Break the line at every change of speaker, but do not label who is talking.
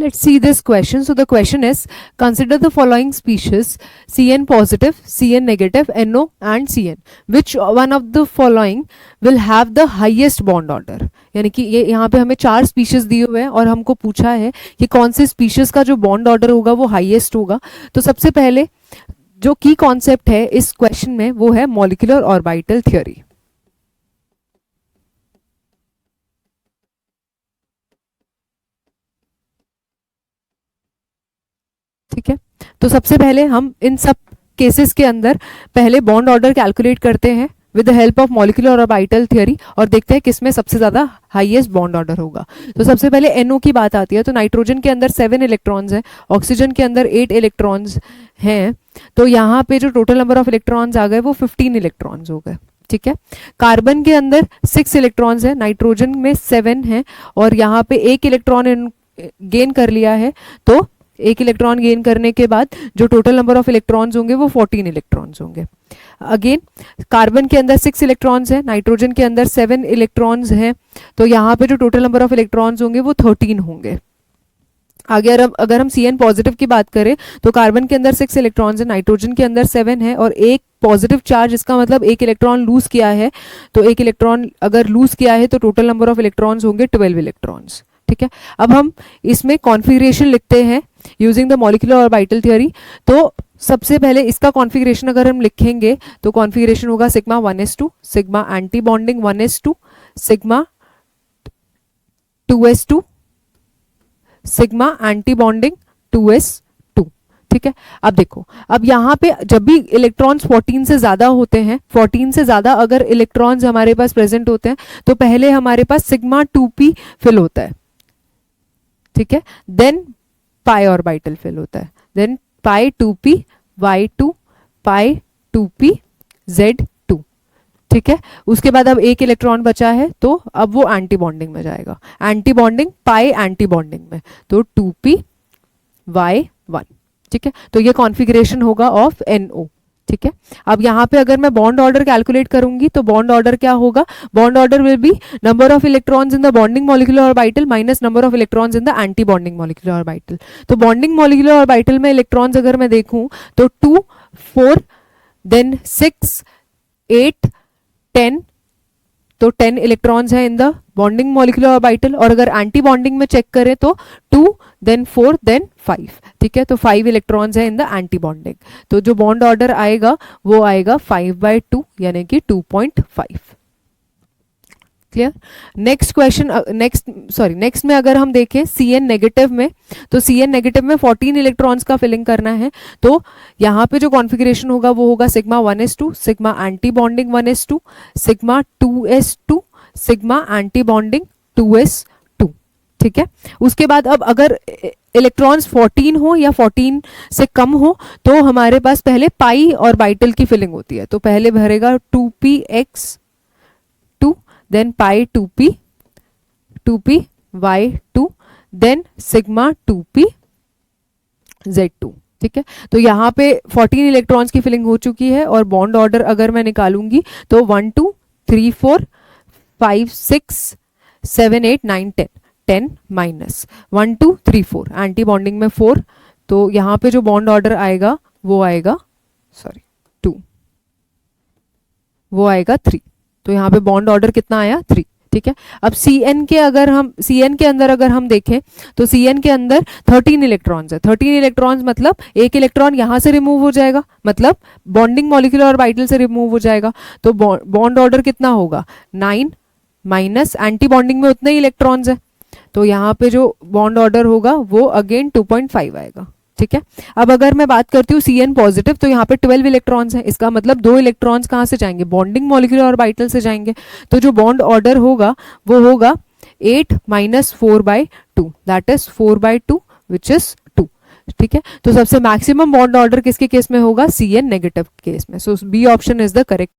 Let's see this question. So the question is, consider the following species: Cn positive, Cn negative, NO and Cn. Which one of the following will have the highest bond order? यानी कि ये यहाँ पे हमें 4 species दिए हुए हैं और हमको पूछा है कि कौन से स्पीशीज का जो बॉन्ड ऑर्डर होगा वो हाईएस्ट होगा. तो सबसे पहले जो की कॉन्सेप्ट है इस क्वेश्चन में वो है मॉलिक्यूलर ऑर्बिटल थ्योरी. ठीक है, तो सबसे पहले हम इन सब केसेस के अंदर पहले बॉन्ड ऑर्डर कैलकुलेट करते हैं with the help of molecular orbital theory और देखते हैं किसमें सबसे ज्यादा हाईएस्ट बॉन्ड ऑर्डर होगा. तो सबसे पहले NO की बात आती है. तो नाइट्रोजन के अंदर 7 इलेक्ट्रॉन्स हैं, ऑक्सीजन के अंदर 8 इलेक्ट्रॉन्स हैं. तो यहाँ पे जो टोटल नंबर ऑफ इलेक्ट्रॉन्स आ गए वो 15 इलेक्ट्रॉन्स हो गए. ठीक है, कार्बन के अंदर 6 इलेक्ट्रॉन्स हैं, नाइट्रोजन में 7 हैं और यहाँ पे एक इलेक्ट्रॉन गेन कर लिया है. तो एक इलेक्ट्रॉन गेन करने के बाद जो टोटल नंबर ऑफ इलेक्ट्रॉन्स होंगे वो 14 इलेक्ट्रॉन्स होंगे. अगेन कार्बन के अंदर 6 इलेक्ट्रॉन्स हैं, नाइट्रोजन के अंदर 7 इलेक्ट्रॉन्स हैं. तो यहाँ पे जो टोटल नंबर ऑफ इलेक्ट्रॉन्स होंगे वो 13 होंगे. आगे अगर हम Cn पॉजिटिव की बात करें तो कार्बन के अंदर 6 इलेक्ट्रॉन्स है, नाइट्रोजन के अंदर 7 है और एक पॉजिटिव चार्ज, इसका मतलब एक इलेक्ट्रॉन लूज किया है. तो एक इलेक्ट्रॉन अगर लूज किया है तो टोटल नंबर ऑफ इलेक्ट्रॉन्स होंगे 12 इलेक्ट्रॉन्स. ठीक है, अब हम इसमें कॉन्फ़िगरेशन लिखते हैं using the molecular orbital theory. तो सबसे पहले इसका कॉन्फ़िगरेशन अगर हम लिखेंगे तो कॉन्फ़िगरेशन होगा sigma 1s2, sigma anti bonding 1s2, sigma 2s2, sigma anti bonding 2s2. ठीक है, अब देखो, अब यहाँ पे जब भी इलेक्ट्रॉन्स 14 से ज्यादा होते हैं, 14 से ज्यादा अगर इलेक्ट्रॉन्स हमारे पास प्रेजेंट होते हैं तो पहले हमारे पास सिग्मा 2p फिल होता है. ठीक है, देन पाई ऑर्बिटल फिल होता है, देन पाई 2p y2, पाई 2p z2. ठीक है, उसके बाद अब एक इलेक्ट्रॉन बचा है तो अब वो एंटी बॉन्डिंग में जाएगा, एंटी बॉन्डिंग पाई एंटी बॉन्डिंग में, तो 2p y1. ठीक है, तो ये कॉन्फ़िगरेशन होगा ऑफ NO. ठीक है, अब यहाँ पे अगर मैं बॉन्ड ऑर्डर कैलकुलेट करूंगी तो बॉन्ड ऑर्डर क्या होगा? Bond order will be number of electrons in the bonding molecular orbital minus number of electrons in the anti bonding molecular orbital. तो बॉन्डिंग मॉलिक्यूलर ऑर्बिटल में इलेक्ट्रॉन्स अगर मैं देखूं तो 2, 4, देन 6, 8, 10. तो 10 इलेक्ट्रॉन्स हैं in the bonding molecular orbital और अगर एंटी बॉन्डिंग में चेक करें तो 2, देन 4, देन 5. ठीक है, तो 5 इलेक्ट्रॉन्स हैं इन द एंटी बॉन्डिंग. तो जो बॉन्ड ऑर्डर आएगा वो आएगा 5/2 यानी कि 2.5. क्लियर? नेक्स्ट क्वेश्चन, नेक्स्ट में अगर हम देखें Cn नेगेटिव में, तो Cn नेगेटिव में 14 इलेक्ट्रॉन्स का फिलिंग करना है. तो यहाँ पे जो कॉन्फ़िगरेशन होगा वो होगा sigma 1s2, sigma anti bonding 1s2, sigma 2s2, sigma anti bonding 2s2. ठीक है, उसके बाद अब अगर इलेक्ट्रॉन्स 14 हो या 14 से कम हो तो हमारे पास पहले पाई ऑर्बिटल की फिलिंग होती है. तो पहले भरेगा 2px2, then pi 2p y2, then sigma 2p z2. ठीक है, तो यहाँ पे 14 इलेक्ट्रॉन्स की फिलिंग हो चुकी है और बॉन्ड ऑर्डर अगर मैं निकालूंगी तो 1 2 3 4 5 6 7 8 9 10, 10 माइनस 1 2 3 4, एंटी बॉन्डिंग में 4. तो यहाँ पे जो बॉन्ड ऑर्डर आएगा वो आएगा 2, वो आएगा 3. तो यहाँ पे बॉन्ड ऑर्डर कितना आया? 3. ठीक है, अब Cn के अंदर अगर हम देखें तो Cn के अंदर 13 इलेक्ट्रॉन्स है. 13 इलेक्ट्रॉन्स मतलब एक इलेक्ट्रॉन यहाँ से रिमूव हो जाएगा, मतलब बॉन्डिंग मॉलिक्यूलर ऑर्बिटल से रिमूव हो जाएगा. तो बॉन्ड ऑर्डर कितना होगा? 9 माइनस एंटी बॉन्डिंग में उतने ही इलेक्ट्रॉन्स है. तो यहाँ पे जो बॉन्ड ऑर्डर होगा वो अगेन 2.5 आएगा. ठीक है, अब अगर मैं बात करती हूँ Cn पॉजिटिव तो यहाँ पे 12 इलेक्ट्रॉन्स हैं, इसका मतलब 2 इलेक्ट्रॉन्स कहाँ से जाएंगे? बॉन्डिंग मॉलिक्यूलर ऑर्बिटल से जाएंगे. तो जो बॉन्ड ऑर्डर होगा वो होगा 8 minus 4/2, that is 4/2 which is 2. ठीक है, तो सबसे मैक्सिमम बॉन्ड ऑर्डर किसके केस में होगा? Cn नेगेटिव केस में. So B option is the correct.